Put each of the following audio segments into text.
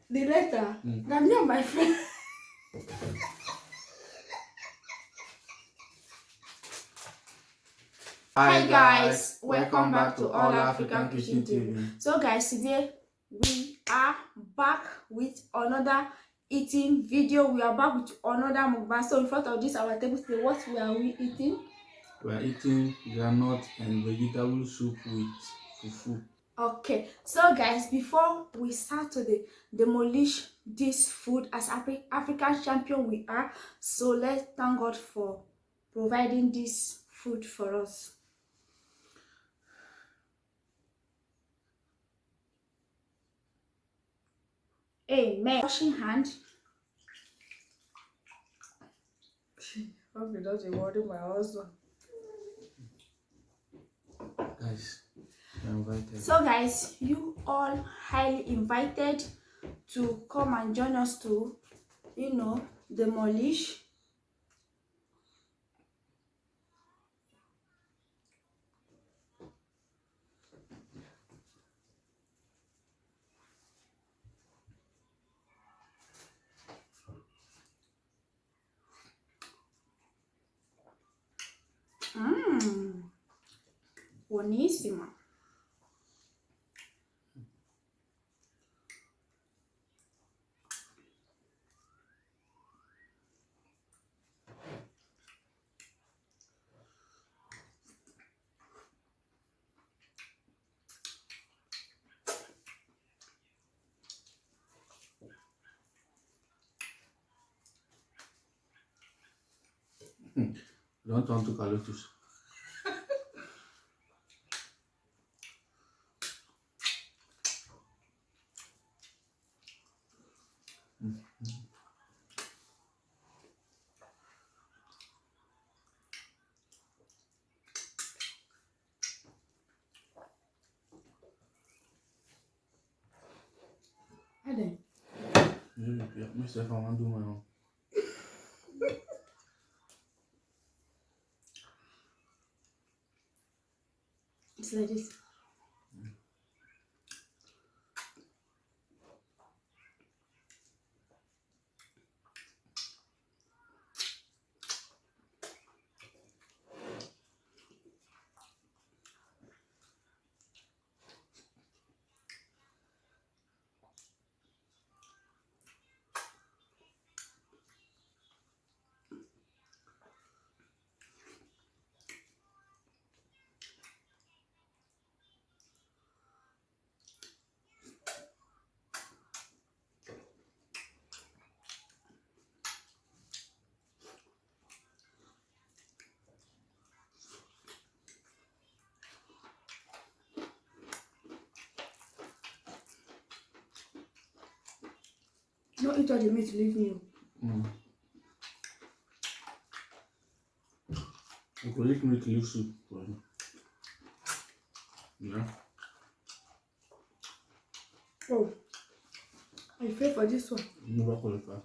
The letter. That me and my friend. Hi guys, welcome back to All African Kitchen TV. So guys, today we are back with another eating video. We are back with another mukbang. So in front of this our table today, what are we eating? We are eating granite and vegetable soup with fufu. Okay, so guys, before we start to demolish this food as African champion we are, so let's thank God for providing this food for us. Amen. Washing hand. Hope you don't worry my husband. Guys, you're invited. So guys, you all highly invited to come and join us to, demolish. Buonissima. Don't want to calotus. Aden. Myself, I want to do my own. It's like this. Don't eat all the meat, leave me. I could eat meat leaf soup. Yeah. Oh, I pay for this one. Never qualify.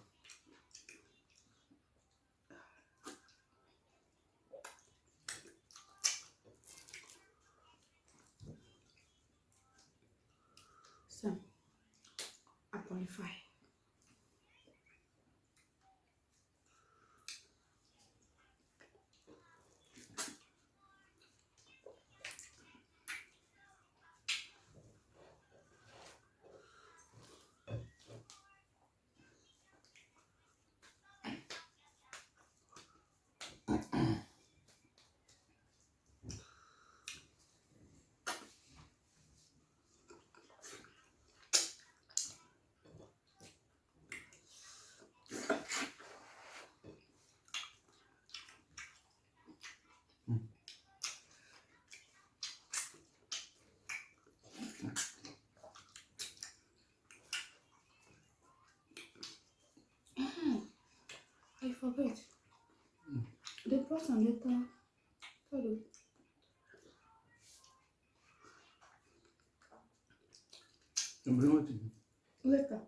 So, I qualify. I forget. The person later. Sorry. You bring it Later.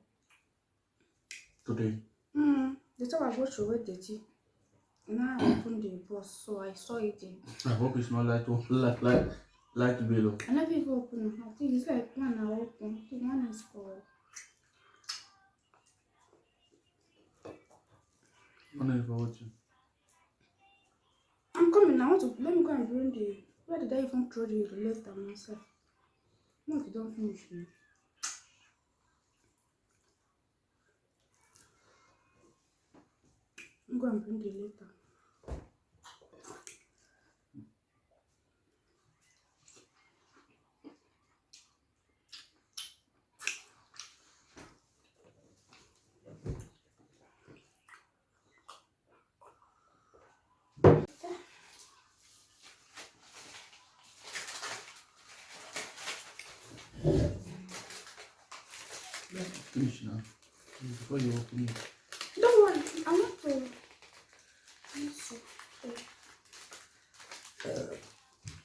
today. The time I watched away the tea. And I opened the box, so I saw it in. I hope it's not light below. I never even opened it. I think it's like one I open. The one is for Honey, for watching. I'm coming. I want to let me go and bring the. Where did I even throw the letter myself? No, you don't finish me. I'm going to bring the letter. Finish now. Before you open it. Don't worry. I want to. Let's see.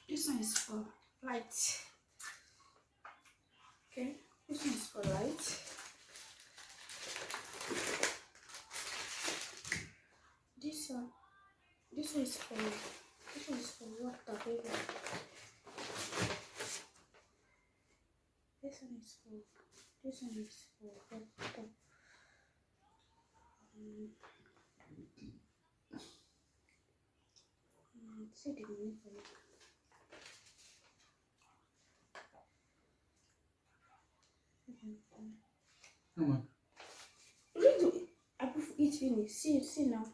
This one is for light. Okay. This one is for light. This one is for. This one is for water, baby. This one is for water. See the money for it. Come on. I put each finish. See now.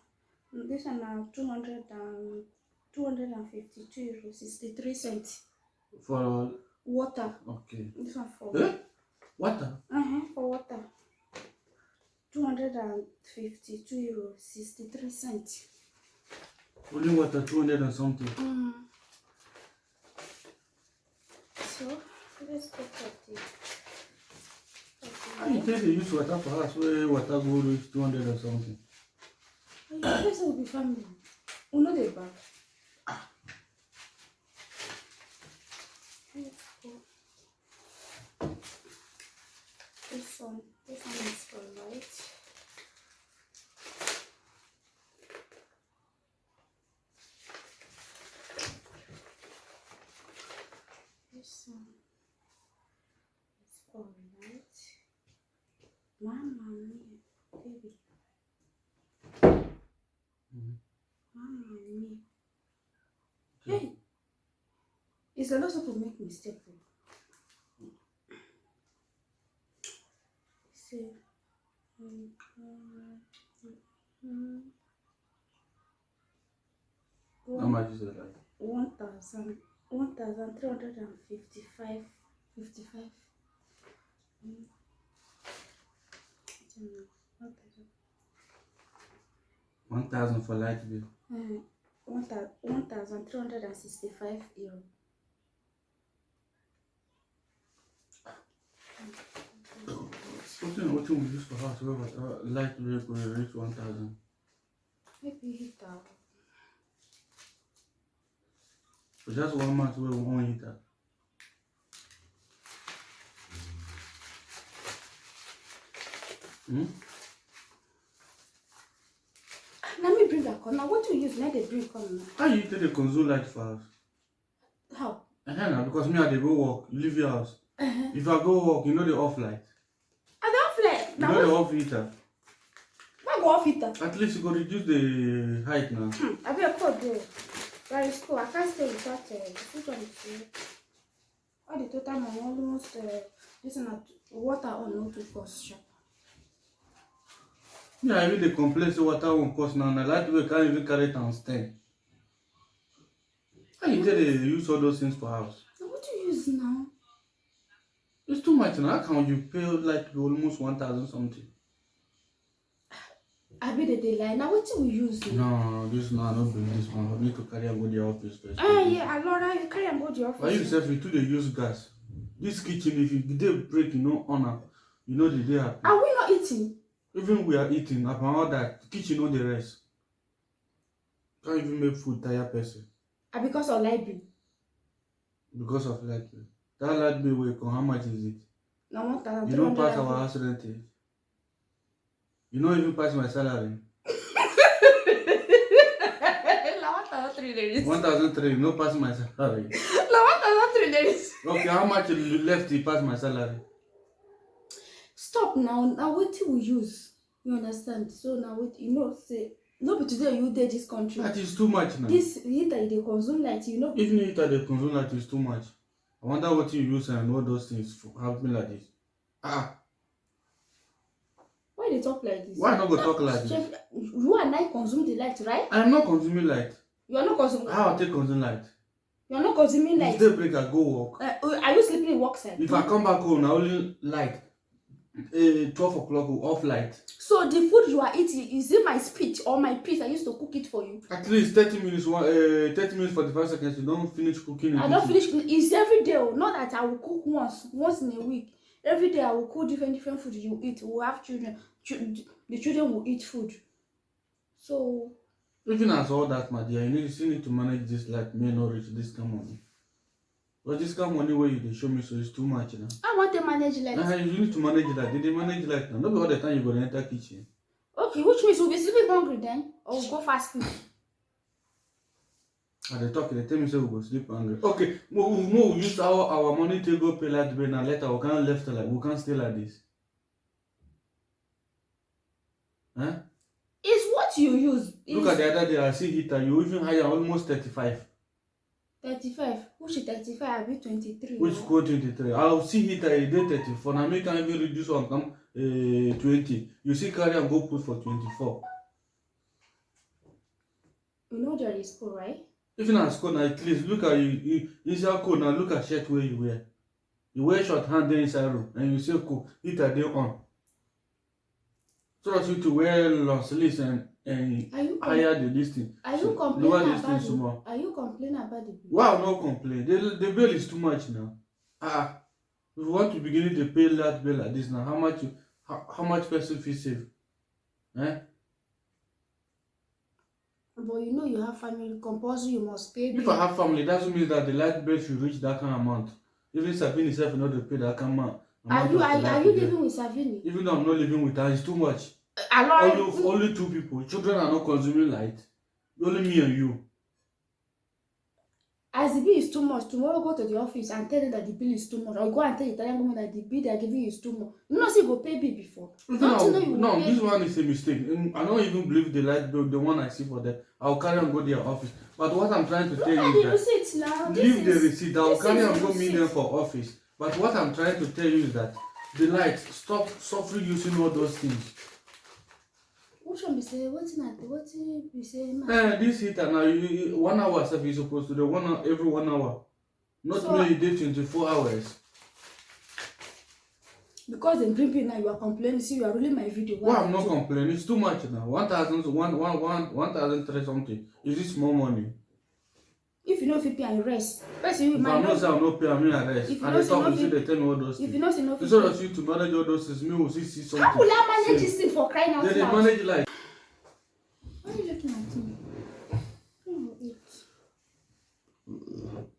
This one now 252 euros 63 cents. For Water. okay. This one for Water? for water. 252 euros 63 cents. Only water 200 and something. So let's go for the. How you take the use water for us where water go reach 200 or something? You guys will be family. We know the bag. Let's go. This one is for light. This one is for light. Mama mia, baby. Mama mia. Hey, it's a lot to make mistake. See. How much is it like? 1,355. 55. 1,000 for light bill. 1,365 euro. What we use for house where light bill could reach 1,000? Maybe heater. So just 1 month where we won't heat that. Let me bring that corner. What do you use? Let the bring corner. How you take the consume light for us? How? Now because me I dey go work, you leave your house. If I go work, you know the off light. I don't flare. You know the off heater. Why go off heater? At least you go reduce the height now. I be a code there. There is cool. I can't stay without this one is all the total money almost this and water on no to cost shop. Yeah, I really complain say water won't cost now. And I like the way can't even carry it and stand. How you tell they use all those things for house? Now what do you use now? It's too much now. How can you pay like almost 1,000 something? I be the daylight. Now what do we use now? No, this now not bring this one. I need to carry and go to the office first. Yeah, I Laura, you carry and go to your office. Why you yourself you too they use gas? This kitchen, if you did break, you know honor, you know the day happy. Are we not eating? Even we are eating, upon all that, kitchen know the rest. Can't even make food tire person. Because of light bill. Because of light bill. That light bill will come, how much is it? No, 1,300. You don't pass our house rent. You don't even pass my salary. 1,300. 1,300, you don't pass my salary. No, 1,300. Okay, how much left you pass my salary? Stop now. Now what do we use? You understand? So now what you know say No be today you dey this country. That is too much now. This heat that they consume light, you know. Even if that they consume light is too much. I wonder what you use and all those things for happen like this. Why they talk like this? Why not go talk like this? You and I consume the light, right? I am not consuming light. You are not consuming. How I take consume light? You are not consuming light. If day break, I go work. Are you sleeping in work side? If I come back home, I only light. 12 o'clock off light. So the food you are eating, is it my speech or my piece? I used to cook it for you. At least 30 minutes, 30 minutes 45 seconds. You don't finish cooking. I don't finish. It's every day. Not that I will cook once in a week. Every day I will cook different food you eat. We have children. The children will eat food. So even as all that, my dear, you still need to manage this like may not reach this kind of money. But this kind of money where you show me, so it's too much now. I want to manage light. You need to manage that. They manage light now. Not be all the time you go to enter kitchen. Okay, which means we'll be sleeping hungry then, or we'll go fasting. And they talk, they tell me say we go sleep hungry. Okay, we use our money to go pay light bill and later we can't left like we can't stay like this. Huh? It's what you use. Look at the other day, I see heater, you even hire almost 35. 35. Which is 35? I'll be 23. Which go 23? I'll see heater a day 34. Now make can even reduce one come 20. You see carry and go put for 24. You know there is school, right? Even at school now, at least look at you inside cold now, look at shirt where you wear. You wear short hand there inside room and you say cool, heater day on. So that you to wear long sleeves and higher the distance. Are you complaining about the Are you complaining about the bill? Wow, no complain. The bill is too much now. If you want to begin to pay that bill like this now, how much person fee save? Eh? But you know you have family, compulsory you must pay bill. If I have family, that means that the light bill should reach that kind of amount. Even Savini itself will not pay that kind of amount. Are you living with Savini? Even though I'm not living with her, it's too much. Only two people. Children are not consuming light. Only me and you. As the bill is too much, tomorrow go to the office and tell them that the bill is too much. Or go and tell the Italian government that the bill they are giving you is too much. You know, say you go pay bill before. No, this one is a mistake. I don't even believe the light bill, the one I see for them. I'll carry and go to their office. But what I'm trying to tell you is that leave the receipt. I'll carry and go meet them for office. But what I'm trying to tell you is that the light, stop suffering using all those things. Which one be say? What be say? This heater now, 1 hour stuff is supposed to do every 1 hour. Not so, maybe you did 24 hours. Because in drinking now you are complaining. See, you are ruling my video. Well, I'm not complaining. It's too much now. 1,003 something. Is this more money? If you know if you pay and rest, first you might not say I'm not paying, I'm not rest. If you and they talk, you see they tell me all those things. If you know enough, instead of you to manage all those things, me will see something. How will I manage this thing for crying out loud? Then they manage like. Why are you looking at me?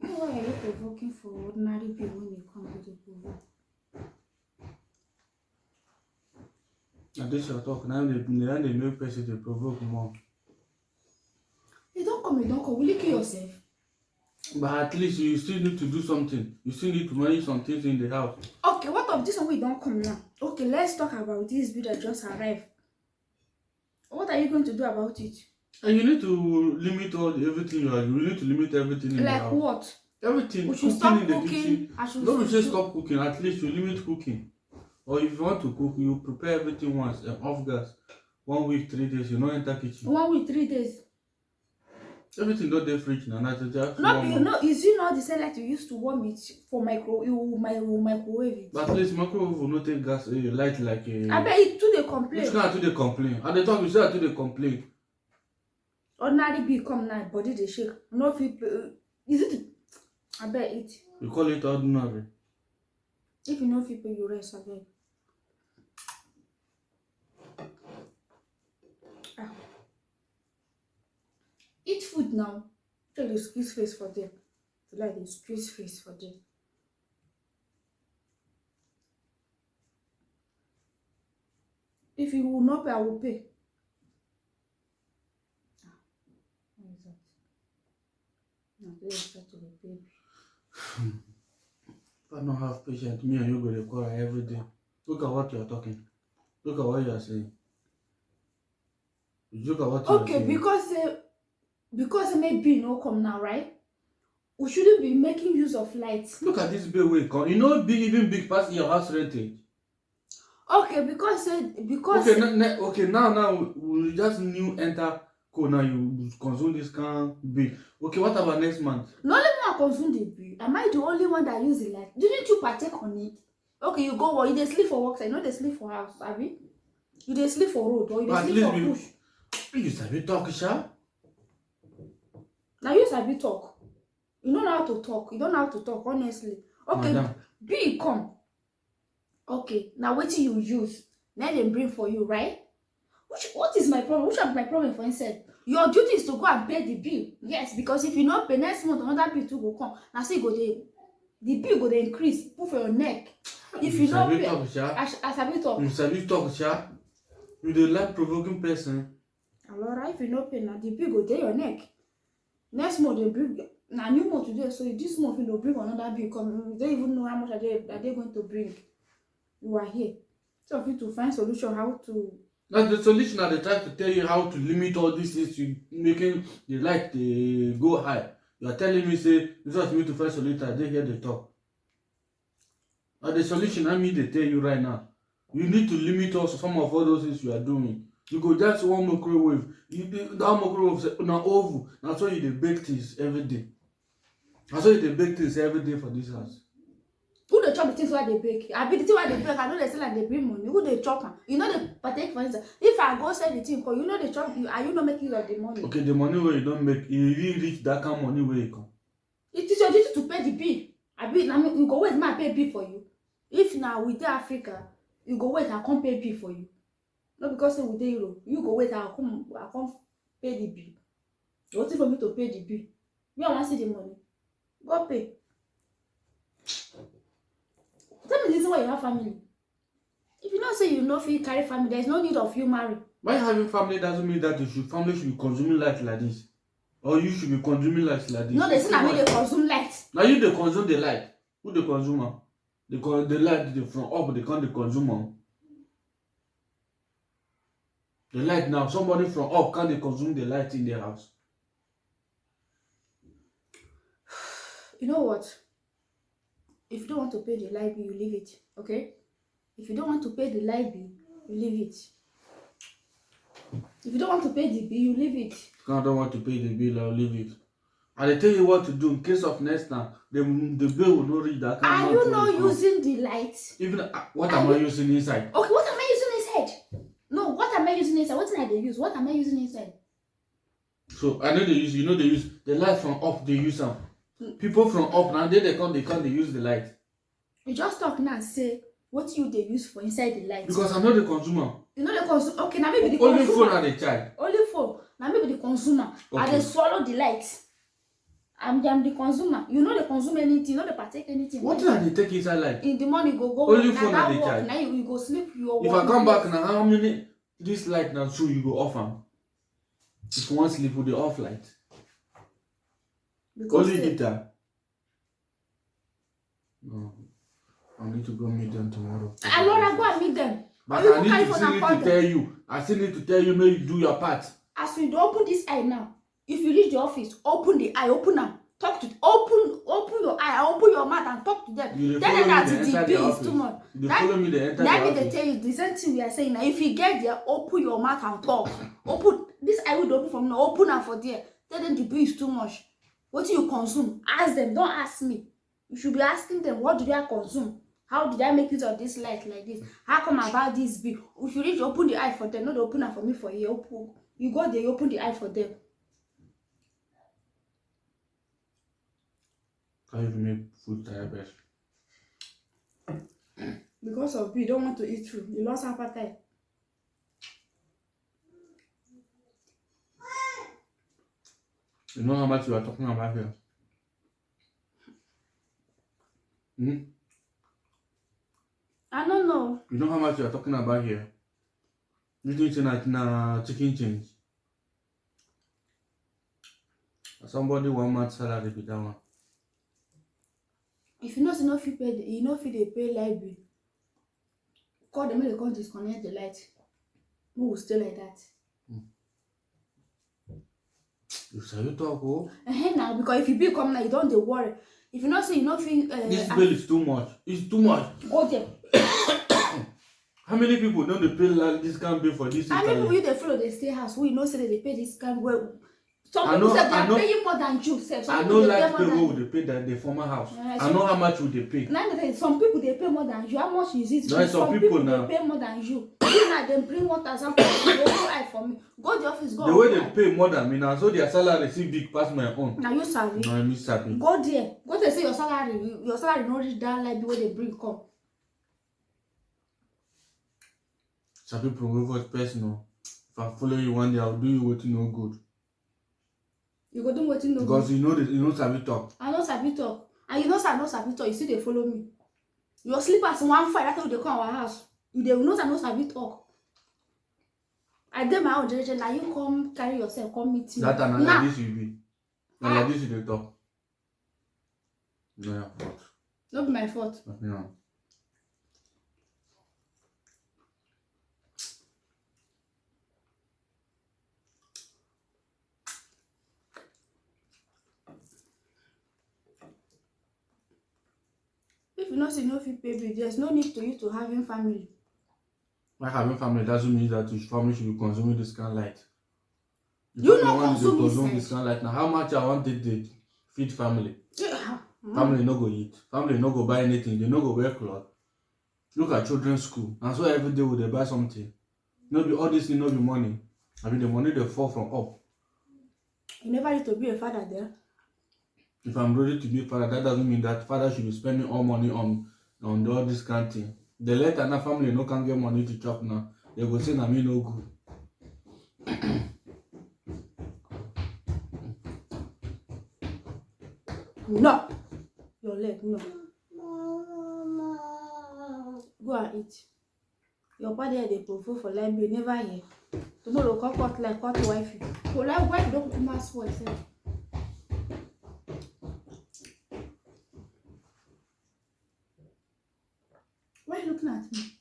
Why are you provoking for ordinary people when you come to the provoke? And this your talk now, they make person to provoke more. You don't come. Will you kill yourself? But at least you still need to do something. You still need to manage some things in the house. Okay, what of this one we don't come now? Okay, let's talk about this bill that just arrived. What are you going to do about it? And you need to limit everything you are. You need to limit everything in the house. Like what? Everything. We should stop cooking. Don't we just stop cooking. At least you limit cooking. Or if you want to cook, you prepare everything once off gas. 1 week, 3 days. You don't enter kitchen. 1 week, 3 days. Everything not there fridge now. Is it not the same like you used to warm it for microwave it? But at least microwave will not take gas light like a. I bet it too they complain. Which kind to they complain? And they talk you say to they complain. Ordinary bill come now, body they shake. No people. Is it? I bet it. You call it ordinary. If you know people, you rest again. Eat food now. Try the squeeze face for them. Like the squeeze face for them. If you will not pay, I will pay. What is that? No, they start to pay. If I don't have patience, me and you go to quarrel every day. Look at what you are talking. Look at what you are saying. You joke about okay, because maybe no come now, right? We shouldn't be making use of lights. Look at this bill wey come. You know even big pass your house renting. Okay, because Okay, now we just new enter code now you consume this kind bill. Okay, what about next month? no only me I consume the bill. Am I the only one that use the light? Didn't you partake on it? Okay, you go work, you dey sleep for work side, you no dey sleep for house, abi? You dey sleep for road or you dey sleep for bush? You sabi talk, sha? Now you sabi talk. You don't know how to talk. You don't know how to talk, honestly. Okay, Madam. bill come. Okay, now wetin you use? Now dem bring for you, right? What is my problem? Which of my problem for inside? Your duty is to go and pay the bill. Yes, because if you not pay next month, another bill too go come. Now see go dey, the bill go dey increase. Put for your neck. If you not pay, I sabi talk. You sabi talk, sha? You dey like provoking person. Alora, if you not pay, now the bill go dey your neck. Next month they bring. Now new month today, so this month you will bring another bill come. You don't even know how much are they going to bring. You are here. So for you to find solution how to. That's the solution that they try to tell you how to limit all these things to making the light go high. You are telling me say this was me to find solution. I didn't hear the talk. And the solution I mean they tell you right now. You need to limit also some of all those things you are doing. You go just one microwave. That microwave na oven. That's why you dey bake things every day. That's why you dey bake things every day for this house. Who dey chop the things wey they bake? I be the thing wey they bake. I know they sell and they bring money. Who dey chop am? You know they partake for instance. If I go sell the thing, you know they chop. Are you not making use of the money? Okay, the money where you don't make, you really reach that kind of money where you come. It is your duty to pay the bill. I mean, you go wait, my pay bill for you. If now we dey Africa, you go wait, I come pay bill for you. Not because we dey Europe. You go wait, I come pay the bill. You waiting for me to pay the bill. Me, I want see the money. Go pay. Tell me the reason why you have family. If you don't say you know if you carry family, there is no need of you marry. Why having family doesn't mean that family should be consuming light like this. Or you should be consuming light like this. No, they say I mean they consume light. Now you they consume the light. Who the consumer? The light from up, they can't the consumer. The light now, somebody from up can they consume the light in their house. You know what? If you don't want to pay the light bill, you leave it. Okay? If you don't want to pay the light bill, you leave it. If you don't want to pay the bill, you leave it. If I don't want to pay the bill, I'll leave it. And they tell you what to do in case of next time. The bill will not reach that kind of. Are you not using the light? Even what am I using inside? Okay, what am I using inside? No, what am I using inside? What thing they use? What am I using inside? So I know they use. You know they use the light from up. They use them. People from up now they use the light. You just talk now and say what you they use for inside the light. Because I'm not the consumer. You know the consumer. Okay, now maybe the only consumer. Only phone and the child. Only phone. Now maybe the consumer. Okay. And they swallow the light. I'm the consumer. You know they consume anything. You know they partake anything. What did they take inside light? In the morning go only phone and the child. Now you go sleep. If I come back now, how many this light now so you go off them? If you want sleep with the off light. Because only guitar. No. I need to go meet them tomorrow. I want to go and meet them. But I need to tell you. I still need to tell you, maybe you do your part. As we open this eye now, if you reach the office, open the eye, open them. Talk to open your eye, open your mouth and talk to them. Tell them that the bill is too much. Follow me, they enter the office. They tell you the same thing we are saying now. If you get there, open your mouth and talk. Open this eye will open from now. Open them for there. Tell them the bill is too much. What do you consume? Ask them. Don't ask me. You should be asking them, what do they consume? How did I make use of this light like this? How come about this bill? If you reach, open the eye for them. Not open it for me for you. Open. You go there, you open the eye for them. How you make food diabetes? Because of you don't want to eat food. You lost appetite. You know how much you are talking about here? I don't know. You know how much you are talking about here? You think it's na chicken change? Somebody 1 month salary be that one. If you know say no fit pay, you know fit they pay light bill. Call them, they come disconnect the light. We will stay like that. You say you talk, oh? Now, because if you bill come now, you don't dey worry. If you not say you not feel This bill is too much. It's too much. go there. How many people don't they pay like this kind bill for this? How many people you dey follow dey stay house? We know say they pay this kind well. Some I people know- say they I are know- paying more than you. Some I people know dey like pay pay more what than would they pay that the former house. Yeah, I know how much would they pay. now some people they pay more than you. How much is it? There are some people now. they pay more than you. You now them bring 1,000 pounds. They go eye for me. Go the office. Go. The way they pay more than me now, so their salary see big past my own. Now you sabi. No, I miss sabi. Go there. Go there say your salary not reach that like the way they bring come. Sabi promote personal. If I follow you one day, I'll do you what you know good. You go do wetin no good. Because you know sabi talk. I know sabi talk. And you know say I know sabi talk. You still dey follow me. Your slippers one fight. That's how they come our house. You dey know I know sabi talk. I did my own generation. Now you come carry yourself, come meet me. That and Nah. like this you be. And like this you dey talk. No, your fault. No be my fault. No. If you know say you no fit pay bill, there's no need to you to having family. Like having family doesn't mean that your family should be consuming this kind of light. You no want to consume consume inside. this kind of light. Now how much I want to feed family? Yeah. Family no go eat. Family no go buy anything. They no go wear clothes. Look at children's school. And so every day will they buy something. No be all this thing, no be money. I mean the money they fall from up. You never need to be a father there. If I'm ready to be a father, that doesn't mean that father should be spending all money on all this kind of thing. The later na family no can get money to chop now. They go say na me no good. No. Your leg, no. Go and eat. Your body they provide for life, you never hear. Tomorrow cut like cut wifey. So like wife don't come as for itself. Why are you looking at me?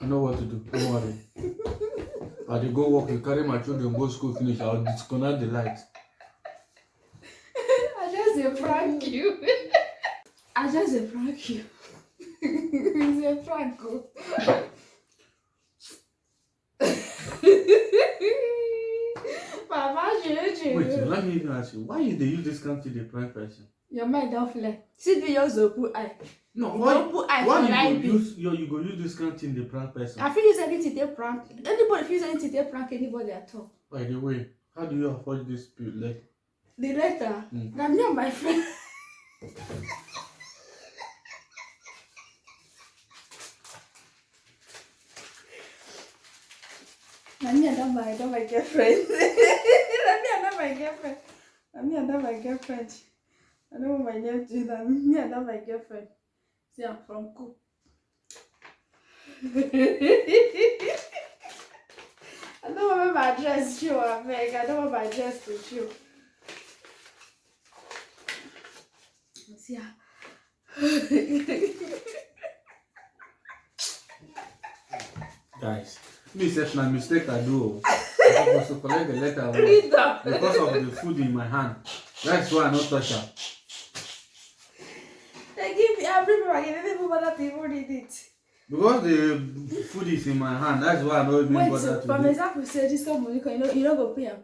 I know what to do. Don't worry. I dey go work, you carry my children go school finish, I'll disconnect the light. I just a prank you. I just a prank you. It's a prank. Papa, Wait, let me even ask you, why you dey use this country to prank person? your mind don't fly. See the yours open eye. No, You why don't put eye why for you life. go use you go use this country to prank person? I feel use anything they prank. Anybody feel use anything they prank anybody at all. By the way, how do you afford this bill? Like, The letter. Mm. Now me and my friend. Now me and that my girlfriend. Now me and that my girlfriend. Now me and that my girlfriend. I don't want my name to that. Me and that my girlfriend. See, I'm from Coop. I don't want my address show, I beg. I don't want my address to show. See, guys, me say na mistake I do. I supposed to collect the letter read that. because of the food in my hand. That's why I not touch her. They give me every paper. I didn't even bother to even read it. Because the food is in my hand, that's why I don't even Wait, bother so to from do. example, say this company, you know go pay him.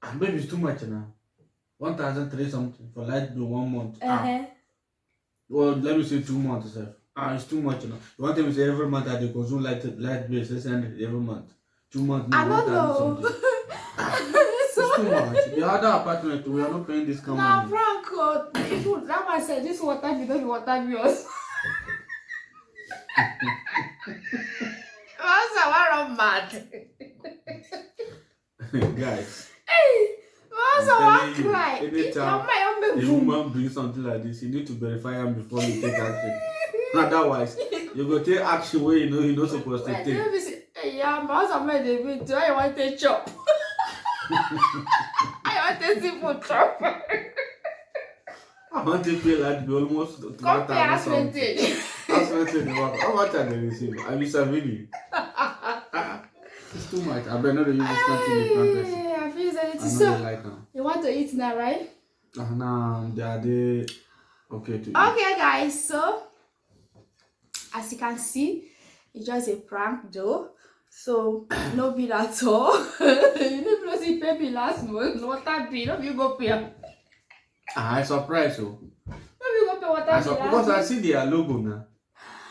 And baby, it's too much now. 1,300 something for light bill 1 month. Well, let me say 2 months, sir. It's too much now. You want me to say every month I dey consume light bill 600 every month. 2 months. I don't 1,000 know. something. It's too much. The other apartment, we are not paying this kind of Nah, money. Franco, people, that man said this water bill, don't be water bills. I run mad. Guys, Hey, I telling you, cry. anytime Your mind a woman brings something like this, you need to verify them before you take action. Otherwise, you go take action where you're not supposed to take. Hey, yeah, my husband made a video. I want to chop. I want to see food chop. I want to pay like be almost Come pay us 1,000 something. something. harassment in the work. How much are they receiving? I miss a video. It's too much. I better not use this country in front of you. I feel that I it's know so. they like now. You want to eat now, right? Now they are they okay to eat. Okay, guys. So, as you can see, it's just a prank, though. So, no bill at all. You know, plus you pay me last month. Water bill. No, you go pay. I surprised you. No, you go pay water bill. Because I see their logo now.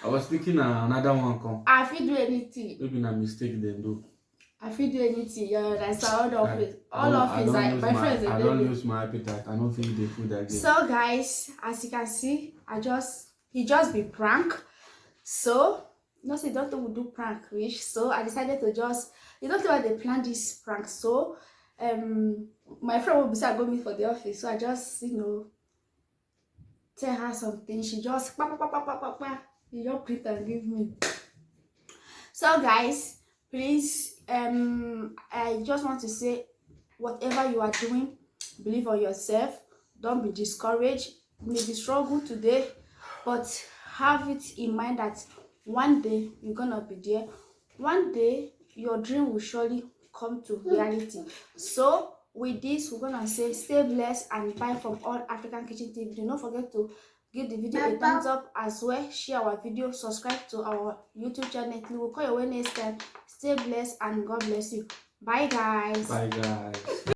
I was thinking another one come. I feel do anything. Maybe a mistake they do. I feel do anything. Yeah, that's all of it. All of it. Like my friends. I don't lose my appetite. I don't feel the food again. So guys, as you can see, he just be prank. So no say doctor will do prank rich. So I decided to just you don't know why they planned this prank. So my friend will be say I go meet for the office. So I just tell her something. She just you just print and give me. So guys, please I just want to say whatever you are doing, believe on yourself. Don't be discouraged. Maybe struggle today, but have it in mind that one day you're gonna be there. One day your dream will surely come to reality. So with this, we're gonna say stay blessed and bye from All African Kitchen TV. Do not forget to give the video a thumbs up as well. Share our video. Subscribe to our YouTube channel. We will call you next time. Stay blessed and God bless you. Bye guys. Bye guys.